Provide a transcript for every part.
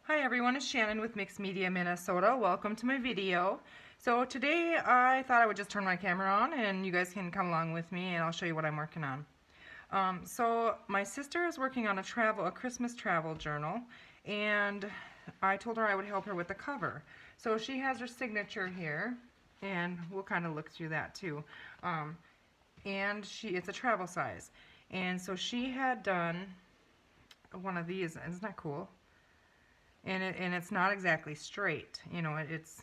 Hi everyone, it's Shannon with Mixed Media Minnesota. Welcome to my video. So today I thought I would just turn my camera on and you guys can come along with me and I'll show you what I'm working on. So my sister is working on a Christmas travel journal, and I told her I would help her with the cover. So she has her signature here, and we'll kind of look through that too. And it's a travel size. And so she had done one of these. Isn't that cool? And it's not exactly straight, you know, it's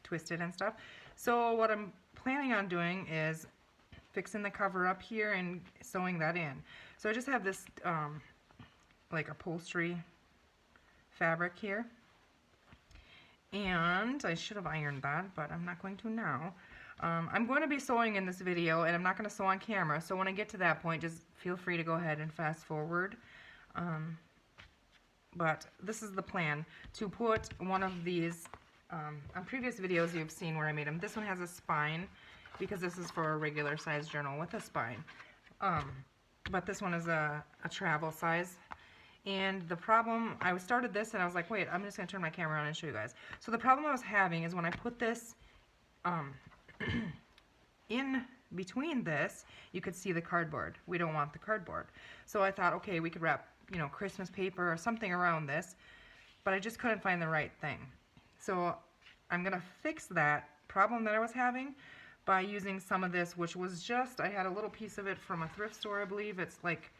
twisted and stuff. So what I'm planning on doing is fixing the cover up here and sewing that in. So I just have this like upholstery fabric here, and I should have ironed that, but I'm not going to now. I'm going to be sewing in this video, and I'm not going to sew on camera, so when I get to that point, just feel free to go ahead and fast forward. But this is the plan, to put one of these, on previous videos you've seen where I made them. This one has a spine, because this is for a regular size journal with a spine. But this one is a travel size. And the problem, I started this and I was like, wait, I'm just going to turn my camera on and show you guys. So the problem I was having is when I put this in between this, you could see the cardboard. We don't want the cardboard. So I thought, okay, we could wrap, you know, Christmas paper or something around this, but I just couldn't find the right thing. So I'm going to fix that problem that I was having by using some of this, which was just, I had a little piece of it from a thrift store, I believe. It's like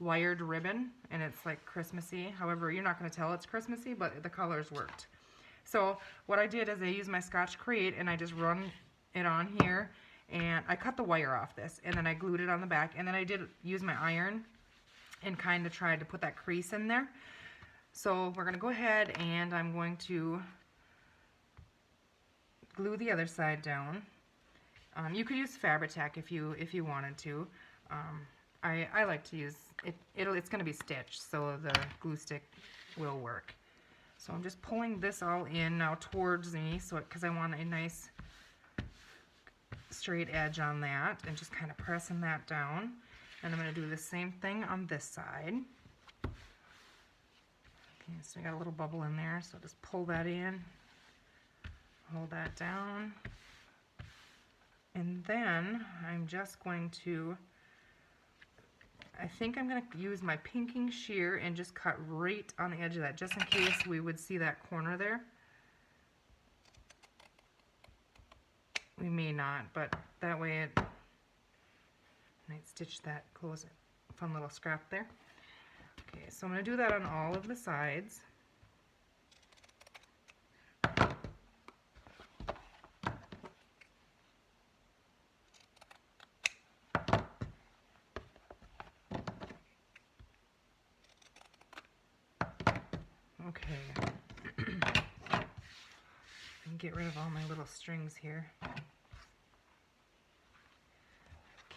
wired ribbon, and it's like Christmassy. However, you're not going to tell it's Christmassy, but the colors worked. So what I did is I used my Scotch Crate, and I just run it on here, and I cut the wire off this, and then I glued it on the back, and then I did use my iron and kind of tried to put that crease in there. So we're going to go ahead, and I'm going to glue the other side down. You could use Fabri-Tac if you wanted to. I like to use it. It's going to be stitched, so the glue stick will work. So I'm just pulling this all in now towards me, so because I want a nice straight edge on that, and just kind of pressing that down. And I'm going to do the same thing on this side. Okay, so I got a little bubble in there, so just pull that in, hold that down. And then I'm just going to, I think I'm going to use my pinking shear and just cut right on the edge of that, just in case we would see that corner there. We may not, but that way it might stitch that, close it. Fun little scrap there. Okay, so I'm going to do that on all of the sides. Okay, and get rid of all my little strings here.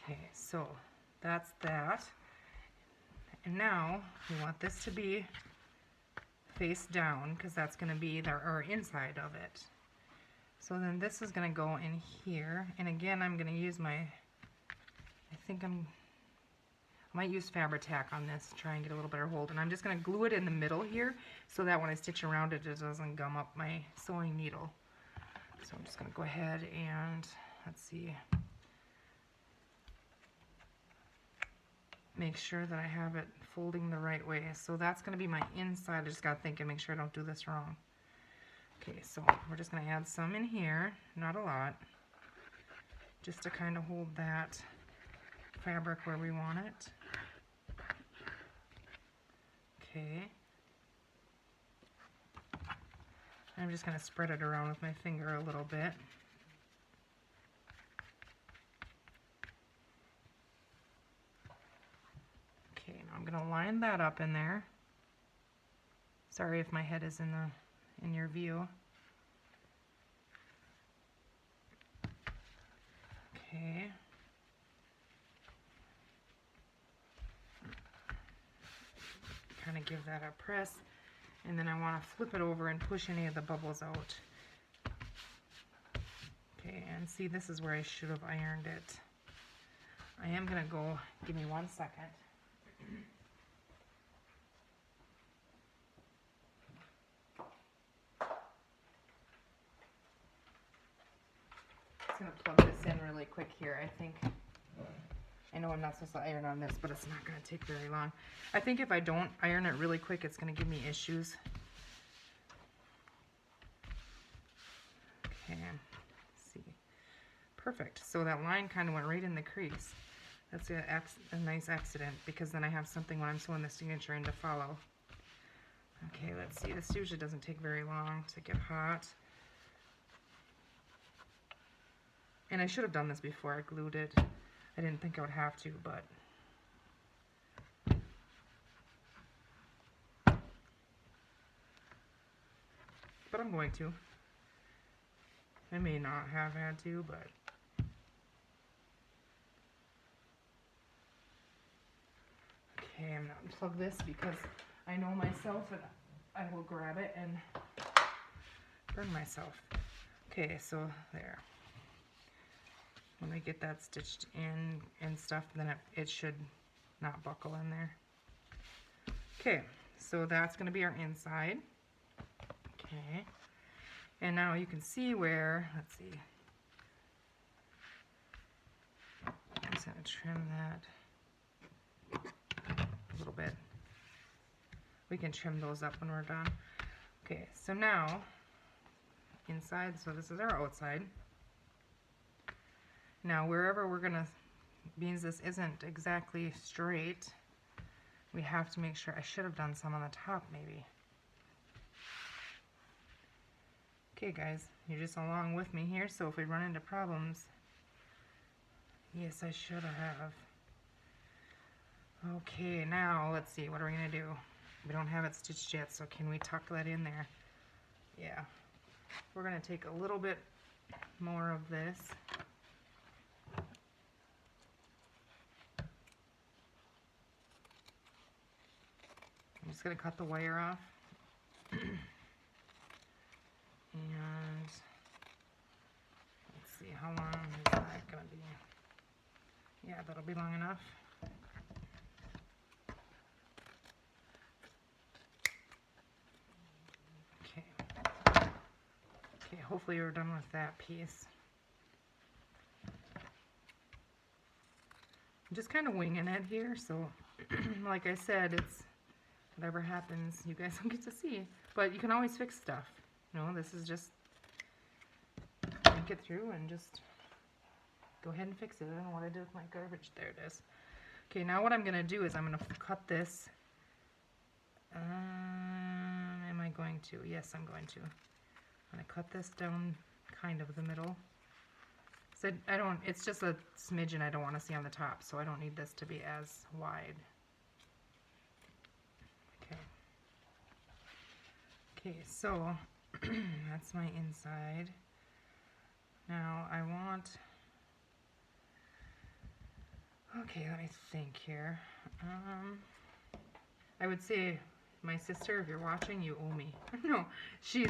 Okay, so that's that. And now we want this to be face down, because that's going to be our inside of it. So then this is going to go in here, and again I'm going to use my, I might use Fabri-Tac on this to try and get a little better hold, and I'm just going to glue it in the middle here so that when I stitch around it, it doesn't gum up my sewing needle. So I'm just going to go ahead and, let's see, make sure that I have it folding the right way. So that's going to be my inside. I just got to think and make sure I don't do this wrong. Okay, so we're just going to add some in here, not a lot, just to kind of hold that fabric where we want it. Okay. I'm just going to spread it around with my finger a little bit. Okay, now I'm going to line that up in there. Sorry if my head is in your view. Okay. Kind of give that a press, and then I want to flip it over and push any of the bubbles out. Okay, and see, this is where I should have ironed it. I am going to go, give me 1 second. going to plug this in really quick here. I know I'm not supposed to iron on this, but it's not going to take very long. I think if I don't iron it really quick, it's going to give me issues. Okay, let's see. Perfect. So that line kind of went right in the crease. That's a nice accident, because then I have something when I'm sewing the signature in to follow. Okay, let's see. This usually doesn't take very long to get hot. And I should have done this before I glued it. I didn't think I would have to, but I'm going to. I may not have had to, but okay, I'm going to unplug this because I know myself and I will grab it and burn myself. Okay, so there. When I get that stitched in and stuff, then it should not buckle in there. Okay, so that's going to be our inside. Okay, and now you can see where, let's see, I'm just going to trim that a little bit. We can trim those up when we're done. Okay, so now inside, so this is our outside. Now wherever we're going to, means this isn't exactly straight, we have to make sure, I should have done some on the top maybe. Okay guys, you're just along with me here, so if we run into problems, yes, I should have. Okay, now let's see, what are we going to do? We don't have it stitched yet, so can we tuck that in there? Yeah. We're going to take a little bit more of this. I'm just going to cut the wire off. And let's see, how long is that going to be? Yeah, that'll be long enough. Okay. Okay, hopefully we're done with that piece. I'm just kind of winging it here, so like I said, it's whatever happens, you guys don't get to see. But you can always fix stuff. You know, this is just think it through and just go ahead and fix it. I don't know what I did with my garbage. There it is. Okay, now what I'm going to do is I'm going to cut this. Am I going to? Yes, I'm going to. I'm going to cut this down kind of the middle. So I don't, it's just a smidgen I don't want to see on the top, so I don't need this to be as wide. Okay. Okay, so that's my inside. Now I want, okay, let me think here. I would say, my sister, if you're watching, you owe me. No, she's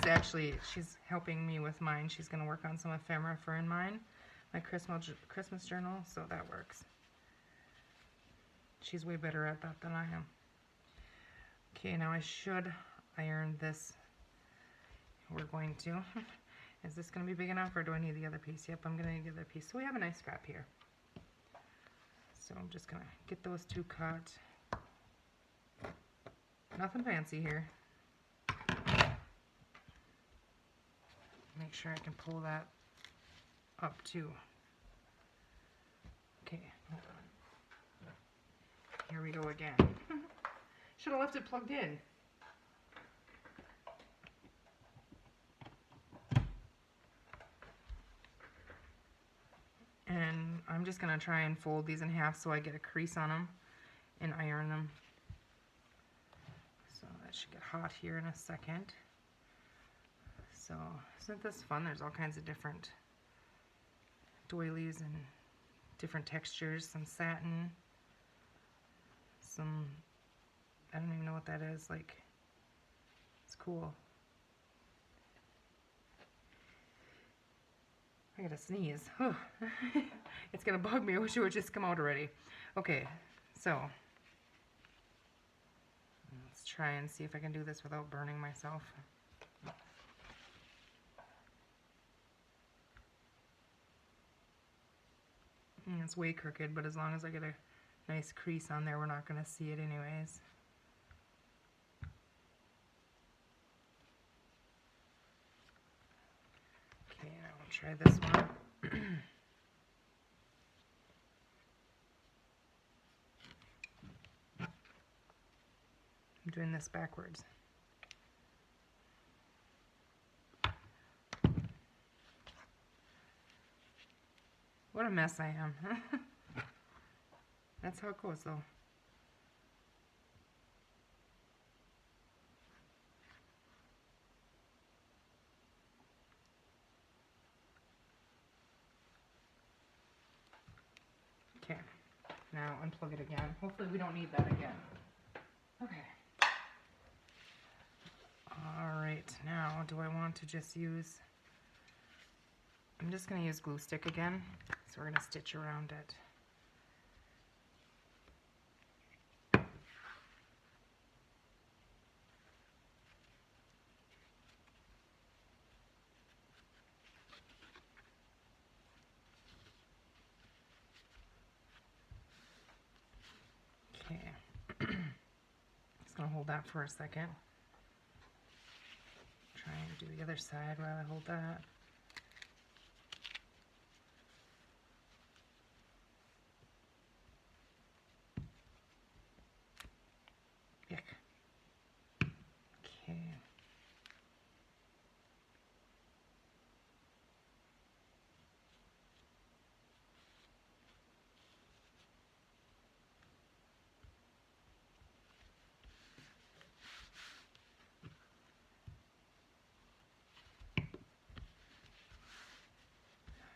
helping me with mine. She's going to work on some ephemera for in mine, my Christmas journal, so that works. She's way better at that than I am. Okay, now I should iron this. We're going to. Is this going to be big enough, or do I need the other piece? Yep, I'm going to need the other piece. So we have a nice scrap here. So I'm just going to get those two cut. Nothing fancy here. Make sure I can pull that up too. Okay, hold on. Here we go again. Should have left it plugged in. And I'm just going to try and fold these in half so I get a crease on them and iron them. So that should get hot here in a second. So isn't this fun? There's all kinds of different doilies and different textures, some satin, some, I don't even know what that is, like, it's cool. I gotta sneeze. It's gonna bug me. I wish it would just come out already. Okay, so let's try and see if I can do this without burning myself. It's way crooked, but as long as I get a nice crease on there, we're not going to see it anyways. Okay, now we'll try this one. I'm doing this backwards. What a mess I am. That's how it goes though. Okay, now unplug it again. Hopefully we don't need that again. Okay. Alright, now do I want to just use... I'm just going to use glue stick again, so we're going to stitch around it. Okay, just going to hold that for a second. Try and do the other side while I hold that. Yuck. Okay.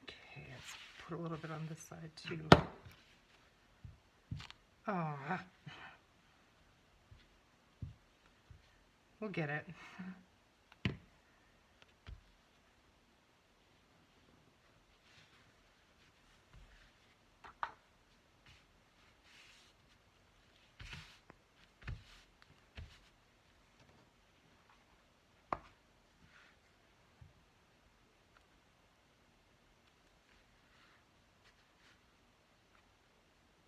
Okay, let's put a little bit on this side too. Oh, we'll get it.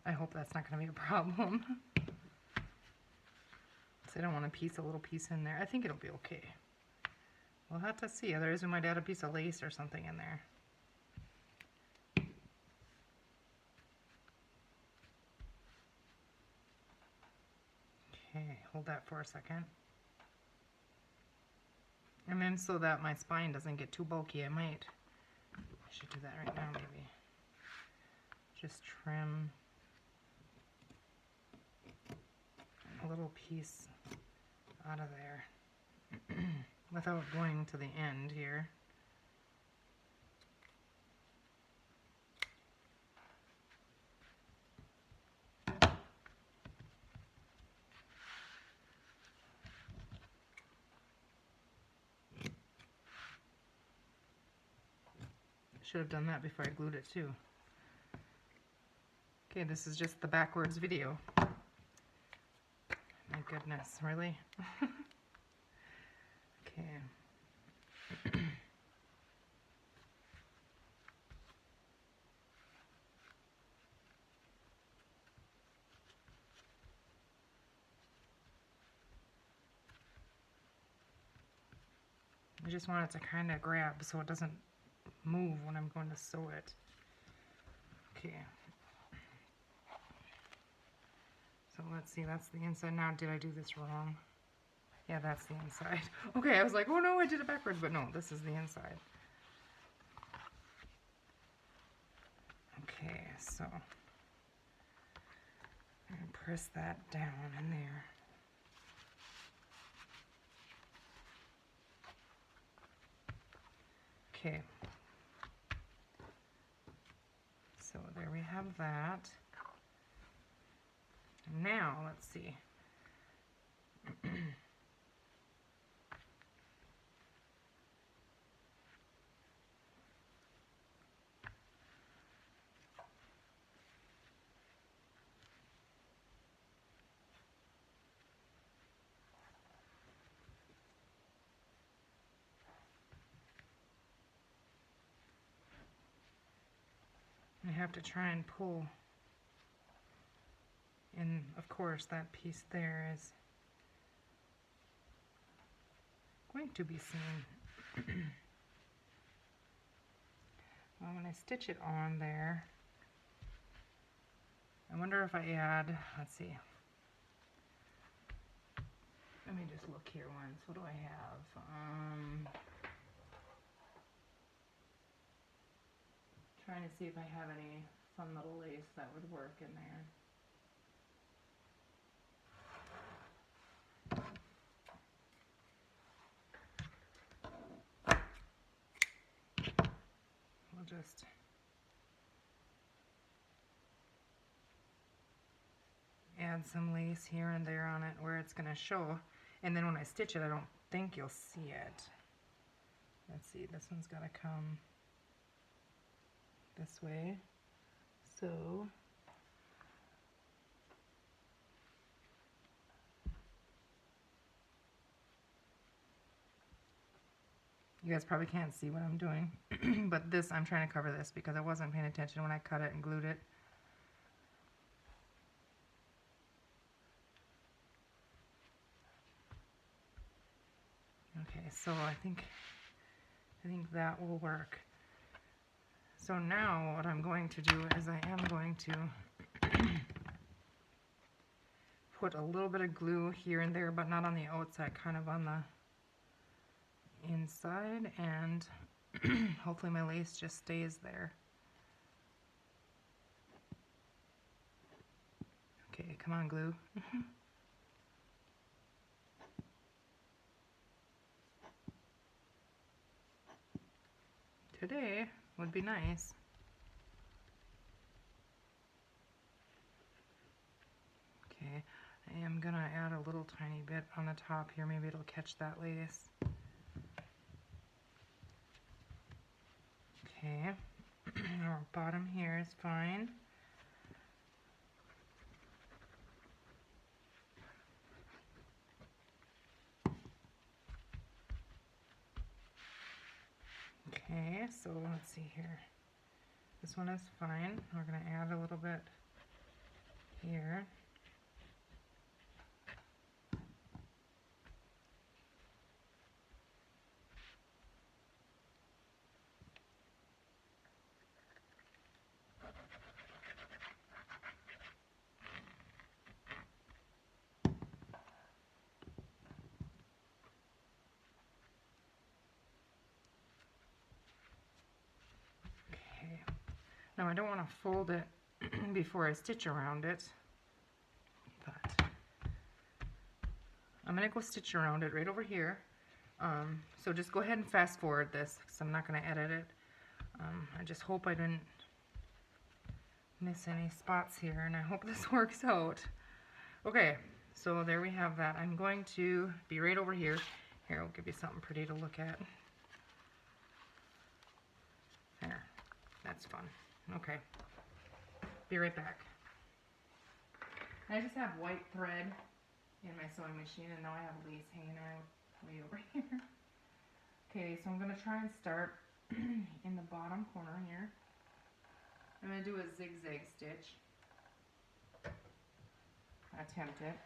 I hope that's not going to be a problem. So I don't want to piece a little piece in there. I think it'll be okay. We'll have to see. Otherwise we might add a piece of lace or something in there. Okay, hold that for a second. And then so that my spine doesn't get too bulky, I should do that right now maybe. Just trim a little piece out of there without going to the end here. Should have done that before I glued it too. Okay, this is just the backwards video. My goodness, really? Okay. I just want it to kind of grab so it doesn't move when I'm going to sew it. Okay. So let's see, that's the inside. Now, did I do this wrong? Yeah, that's the inside. Okay, I was like, oh no, I did it backwards, but no, this is the inside. Okay, so I'm going to press that down in there. Okay. So there we have that. Now, let's see. have to try and pull. And of course that piece there is going to be seen. Well, when I stitch it on there, I wonder if I add, let's see. Let me just look here once. What do I have? Trying to see if I have any fun little lace that would work in there. We'll just add some lace here and there on it where it's going to show, and then when I stitch it I don't think you'll see it. Let's see, this one's got to come this way, so you guys probably can't see what I'm doing, but this, I'm trying to cover this because I wasn't paying attention when I cut it and glued it. Okay, so I think that will work. So now what I'm going to do is I am going to put a little bit of glue here and there, but not on the outside, kind of on the inside, and hopefully my lace just stays there. Okay, come on, glue. Today would be nice. Okay, I am gonna add a little tiny bit on the top here. Maybe it'll catch that lace. Okay, our bottom here is fine. Okay, so let's see here. This one is fine. We're going to add a little bit here. Now I don't want to fold it before I stitch around it, but I'm going to go stitch around it right over here. So just go ahead and fast forward this because I'm not going to edit it. I just hope I didn't miss any spots here, and I hope this works out. Okay, so there we have that. I'm going to be right over here. Here, I'll give you something pretty to look at. There, that's fun. Okay, be right back. I just have white thread in my sewing machine, and now I have lace hanging out way over here. Okay, so I'm going to try and start in the bottom corner here. I'm going to do a zigzag stitch. Attempt it.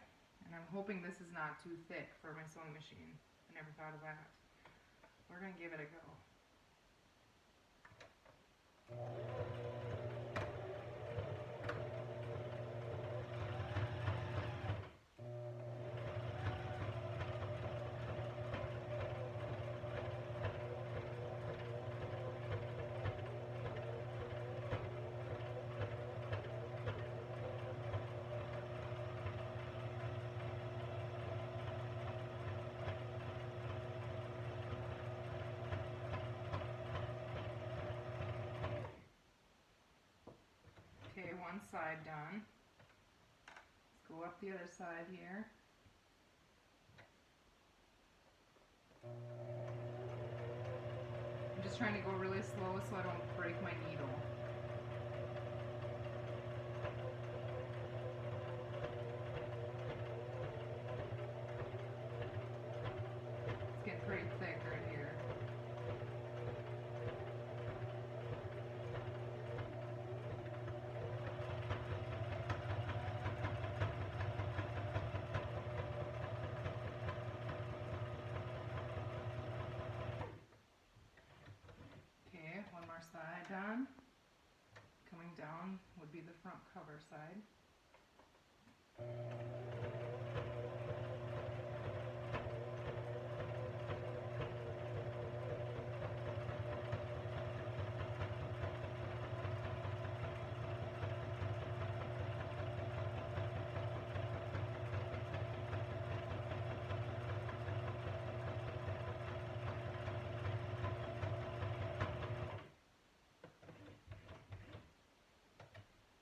And I'm hoping this is not too thick for my sewing machine. I never thought of that. We're going to give it a go. Okay, one side done. Let's go up the other side here. I'm just trying to go really slow so I don't break my needle. It's getting pretty thick right here. down would be the front cover side.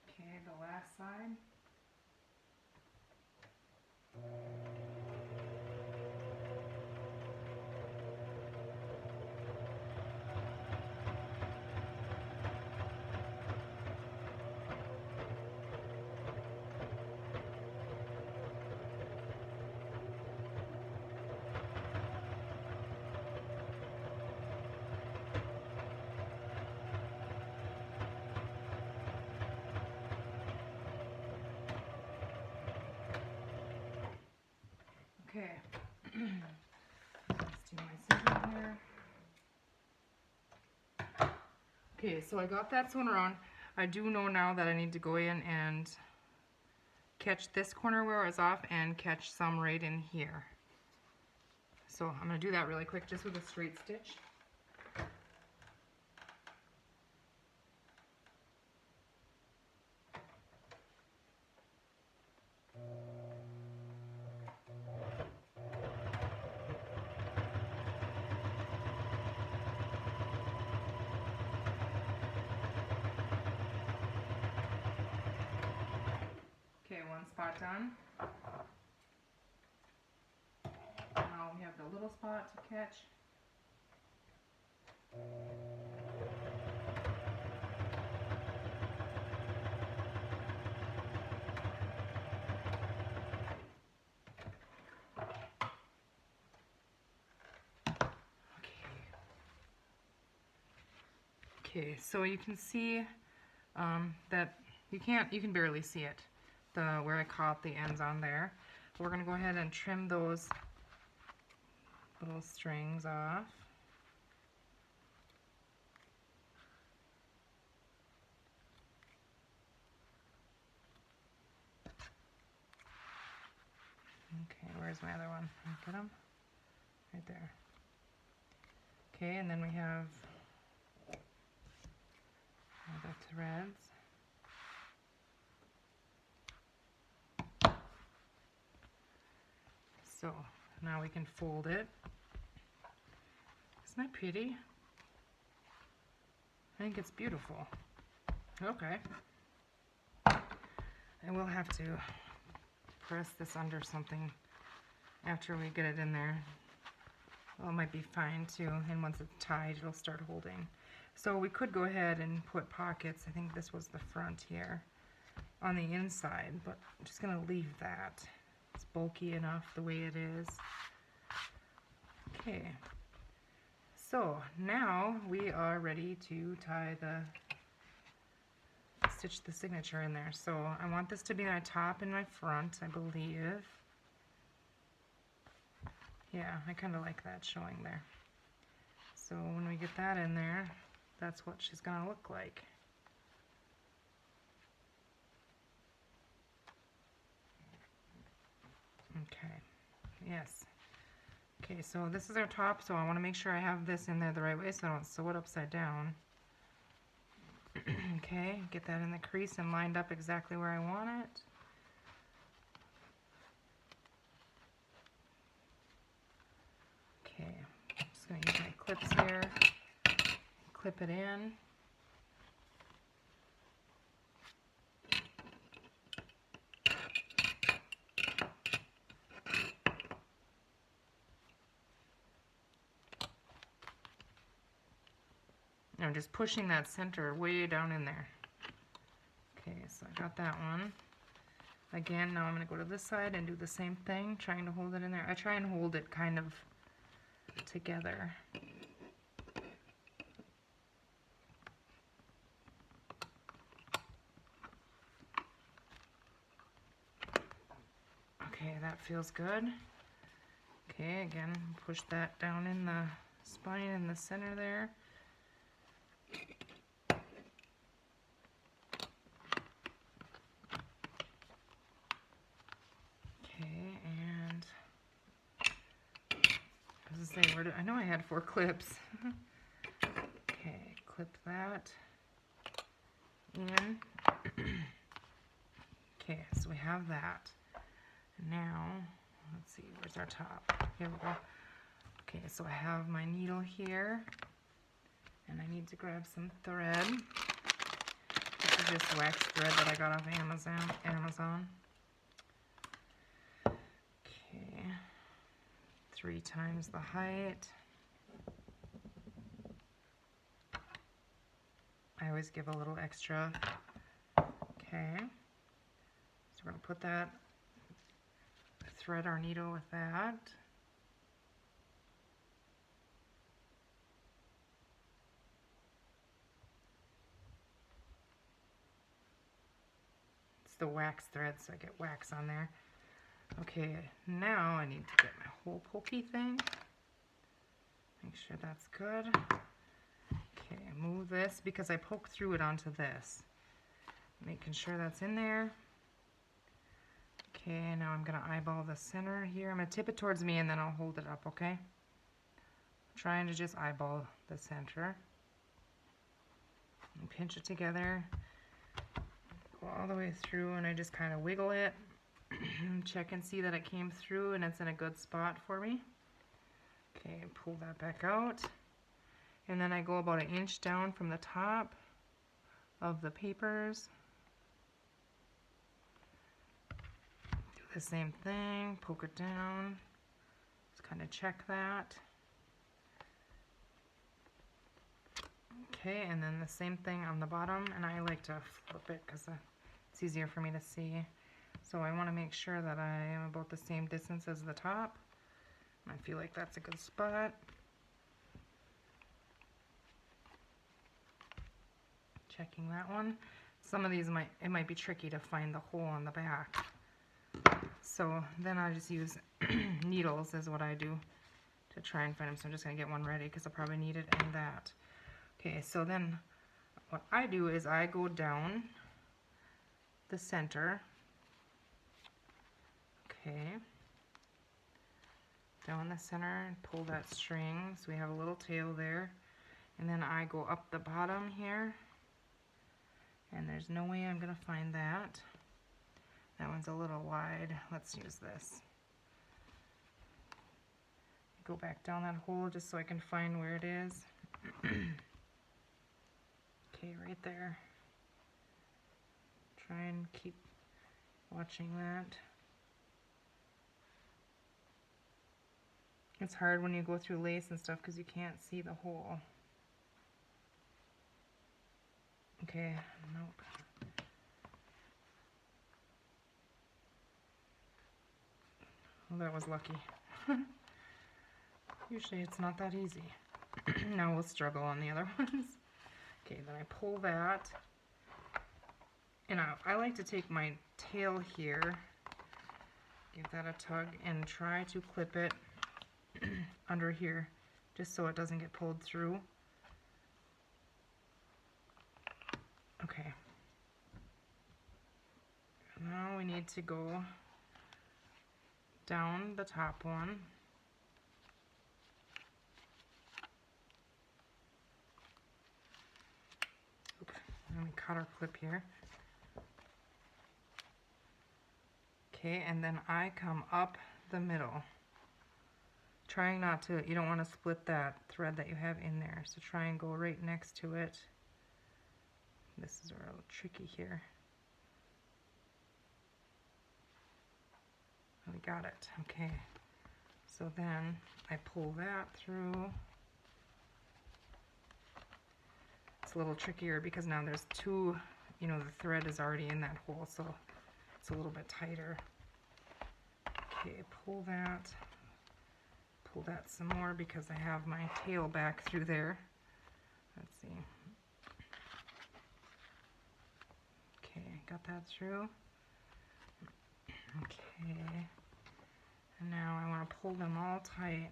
Okay, the last side. Okay, let's do my scissors here. Okay, so I got that sewn around. I do know now that I need to go in and catch this corner where it was off and catch some right in here. So I'm going to do that really quick just with a straight stitch. Okay, one spot done. Now we have the little spot to catch. Okay, so you can see that you can barely see it, where I caught the ends on there. But we're going to go ahead and trim those little strings off. Okay, where's my other one? Get them? Right there. Okay, and then we have the threads. So now we can fold it. Isn't that pretty? I think it's beautiful. Okay. I will have to press this under something after we get it in there. Well, it might be fine too, and once it's tied, it'll start holding. So we could go ahead and put pockets. I think this was the front here on the inside, but I'm just going to leave that. It's bulky enough the way it is. Okay, so now we are ready to tie stitch the signature in there. So I want this to be my top and my front, I believe. Yeah, I kind of like that showing there. So when we get that in there, that's what she's going to look like. Okay, yes. Okay, so this is our top, so I want to make sure I have this in there the right way so I don't sew it upside down. Okay, get that in the crease and lined up exactly where I want it. Okay, I'm just going to use my clips here, clip it in. I'm just pushing that center way down in there. Okay, so I got that one. Again, now I'm going to go to this side and do the same thing, trying to hold it in there. I try and hold it kind of together. Okay, that feels good. Okay, again, push that down in the spine in the center there. was to say, I know I had 4 clips. Okay, clip that in. Okay, so we have that. Now, let's see, where's our top? Here we go. Okay, so I have my needle here, and I need to grab some thread. This is just wax thread that I got off Amazon. Okay, 3 times the height. I always give a little extra. Okay, so we're going to put that, thread our needle with that. It's the wax thread, so I get wax on there. Okay, now I need to get my hole pokey thing. Make sure that's good. Okay, move this because I poke through it onto this. Making sure that's in there. Okay, now I'm going to eyeball the center here. I'm going to tip it towards me and then I'll hold it up, okay? I'm trying to just eyeball the center. And pinch it together. Go all the way through and I just kind of wiggle it. Check and see that it came through and it's in a good spot for me. Okay, pull that back out. And then I go about 1 inch down from the top of the papers. Do the same thing, poke it down. Just kind of check that. Okay, and then the same thing on the bottom, and I like to flip it because it's easier for me to see. So I want to make sure that I am about the same distance as the top. I feel like that's a good spot. Checking that one. Some of these it might be tricky to find the hole on the back. So then I just use needles is what I do to try and find them. So I'm just going to get one ready because I'll probably need it in that. Okay, so then what I do is I go down the center. Okay. Down the center and pull that string. So we have a little tail there. And then I go up the bottom here. And there's no way I'm going to find that. That one's a little wide. Let's use this. Go back down that hole just so I can find where it is. Okay, right there. Try and keep watching that. It's hard when you go through lace and stuff because you can't see the hole. Okay, nope. Well, that was lucky. Usually it's not that easy. Now we'll struggle on the other ones. Okay, then I pull that. And I like to take my tail here, give that a tug, and try to clip it under here, just so it doesn't get pulled through. Okay. Now we need to go down the top one. Oops, let me cut our clip here. Okay, and then I come up the middle. Trying not to, you don't want to split that thread that you have in there, so try and go right next to it. This is a little tricky here. We got it. Okay, so then I pull that through. It's a little trickier because now there's two, the thread is already in that hole, so it's a little bit tighter. Okay, pull that some more because I have my tail back through there. Let's see. Okay, got that through. Okay, and now I want to pull them all tight.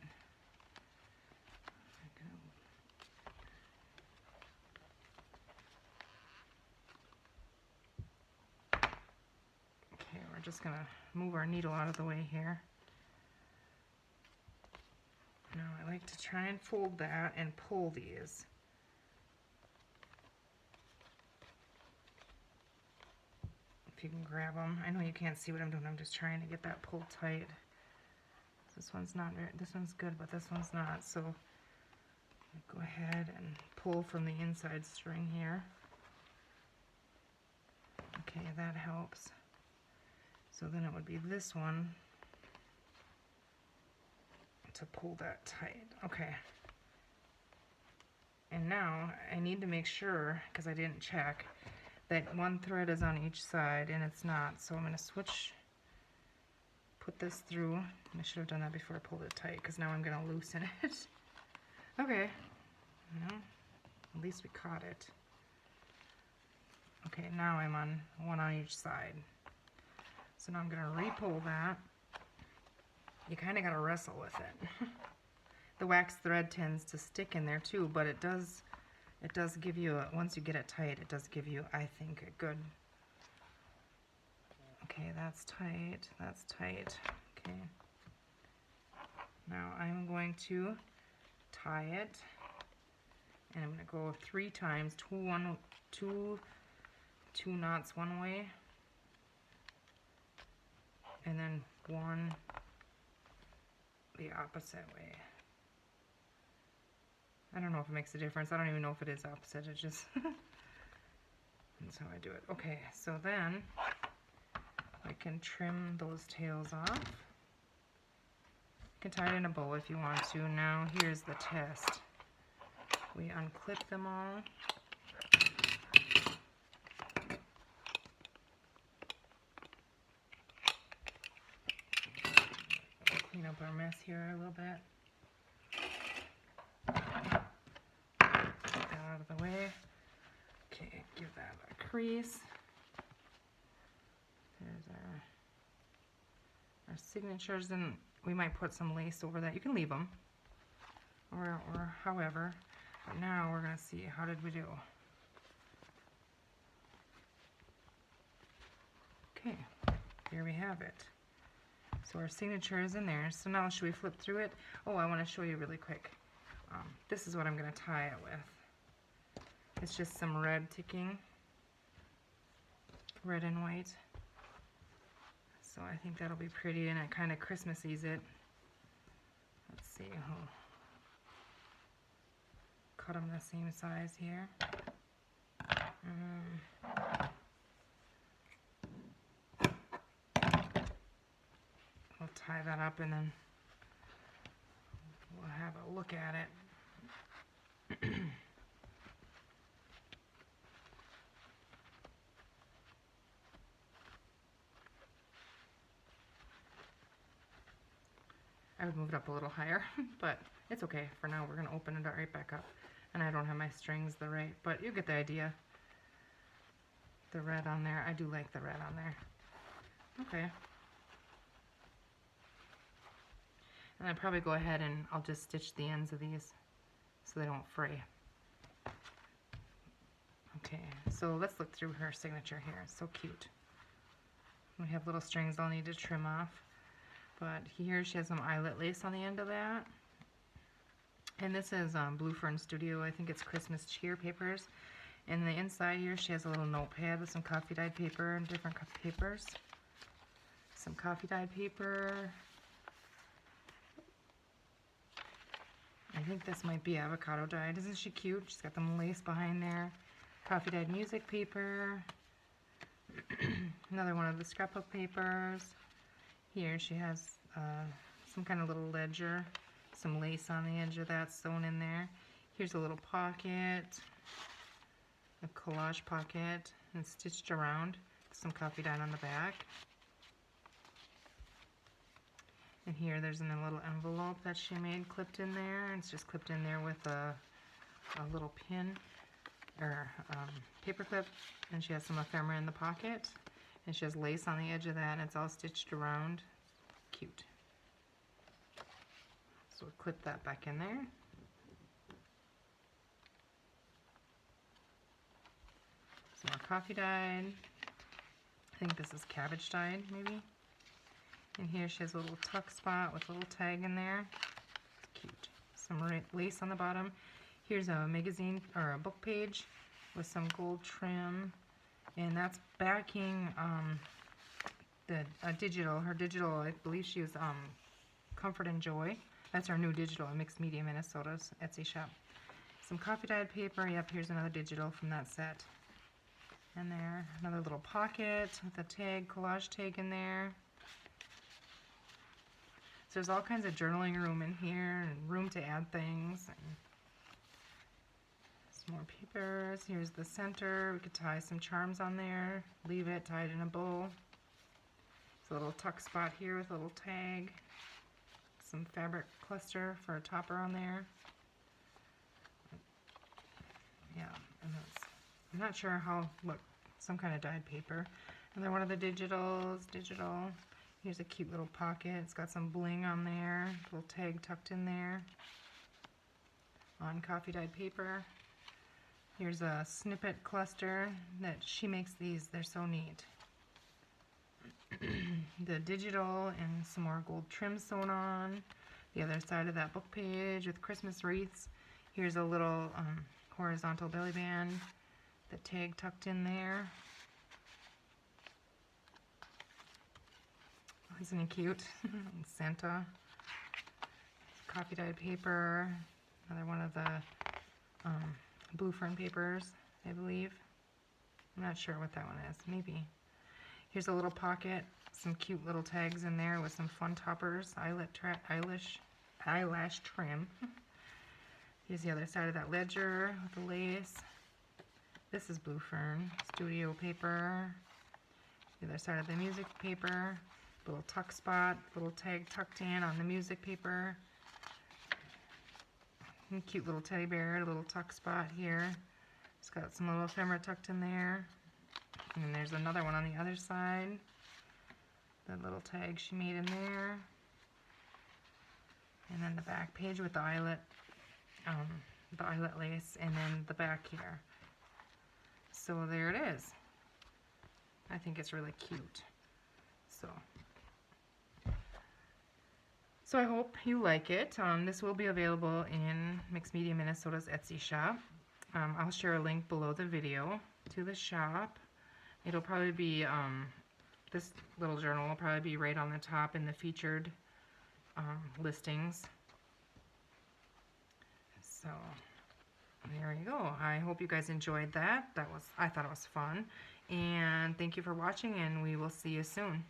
Okay, we're just going to move our needle out of the way here. Now I to try and fold that and pull these. If you can grab them. I know you can't see what I'm doing. I'm just trying to get that pulled tight. This one's not very, this one's good, but this one's not. So go ahead and pull from the inside string here. Okay, that helps. So then it would be this one to pull that tight. Okay. And now I need to make sure, because I didn't check, that one thread is on each side, and it's not. So I'm going to switch, put this through. I should have done that before I pulled it tight, because now I'm going to loosen it. Okay. Well, at least we caught it. Okay, now I'm on one on each side. So now I'm going to re-pull that. You kind of got to wrestle with it. The wax thread tends to stick in there too, but it does give you, once you get it tight, it does give you, I think, a good, okay, that's tight, that's tight, okay. Now I'm going to tie it, and I'm going to go 3 times, two knots one way, and then one the opposite way. I don't know if it makes a difference. I don't even know if it is opposite. It just, that's how I do it. Okay, so then I can trim those tails off. You can tie it in a bow if you want to. Now here's the test. We unclip them all. Clean up our mess here a little bit. Out of the way. Okay, give that a crease. There's our signatures, and we might put some lace over that. You can leave them, or however. But now we're going to see, how did we do? Okay, here we have it. So our signature is in there. So now should we flip through it? Oh, I want to show you really quick. This is what I'm going to tie it with. It's just some red ticking, red and white. So I think that'll be pretty, and it kind of Christmases it. Let's see, I'll cut them the same size here. We'll tie that up, and then we'll have a look at it. I would move it up a little higher, but it's okay. For now, we're going to open it right back up. And I don't have my strings the right, but you get the idea. The red on there. I do like the red on there. Okay. And I'd probably go ahead and I'll just stitch the ends of these so they don't fray. Okay, so let's look through her signature here. It's so cute. We have little strings I'll need to trim off. But here she has some eyelet lace on the end of that. And this is Blue Fern Studio. I think it's Christmas cheer papers. And the inside here she has a little notepad with some coffee dyed paper and different papers. Some coffee dyed paper. I think this might be avocado dyed. Isn't she cute? She's got them lace behind there. Coffee dyed music paper. Another one of the scrapbook papers. Here she has some kind of little ledger, some lace on the edge of that sewn in there. Here's a little pocket, a collage pocket, and stitched around, some coffee dyed on the back. And here there's a little envelope that she made clipped in there, and it's just clipped in there with a little pin or paper clip, and she has some ephemera in the pocket. And she has lace on the edge of that, and it's all stitched around. Cute. So we'll clip that back in there. Some more coffee dyed. I think this is cabbage dyed, maybe. And here she has a little tuck spot with a little tag in there. It's cute. some lace on the bottom. Here's a magazine or a book page with some gold trim, and that's backing her digital. I believe she was Comfort and Joy. That's our new digital at Mixed Media Minnesota's Etsy shop. Some coffee dyed paper. Yep, here's another digital from that set. And there, another little pocket with a tag, collage tag in there. So there's all kinds of journaling room in here and room to add things. And some more papers. Here's the center. We could tie some charms on there. Leave it, tie it in a bow. There's a little tuck spot here with a little tag. Some fabric cluster for a topper on there. Yeah, and that's, I'm not sure what, some kind of dyed paper. And then one of the digital. Here's a cute little pocket. It's got some bling on there. Little tag tucked in there. On coffee dyed paper. Here's a snippet cluster that she makes these. They're so neat. The digital and some more gold trim sewn on. The other side of that book page with Christmas wreaths. Here's a little horizontal belly band. The tag tucked in there. Oh, isn't he cute? Santa. Coffee dyed paper. Another one of the blue fern papers, I believe. I'm not sure what that one is. Maybe. Here's a little pocket. Some cute little tags in there with some fun toppers. Eyelash trim. Here's the other side of that ledger with the lace. This is blue fern. Studio paper. The other side of the music paper. Little tuck spot. Little tag tucked in on the music paper. And cute little teddy bear. A little tuck spot here. It's got some little ephemera tucked in there. And then there's another one on the other side. The little tag she made in there. And then the back page with the eyelet lace, and then the back here. So there it is. I think it's really cute. So I hope you like it. This will be available in Mixed Media Minnesota's Etsy shop. I'll share a link below the video to the shop. It'll probably be, this little journal will probably be right on the top in the featured listings. So there you go. I hope you guys enjoyed that. I thought it was fun. And thank you for watching, and we will see you soon.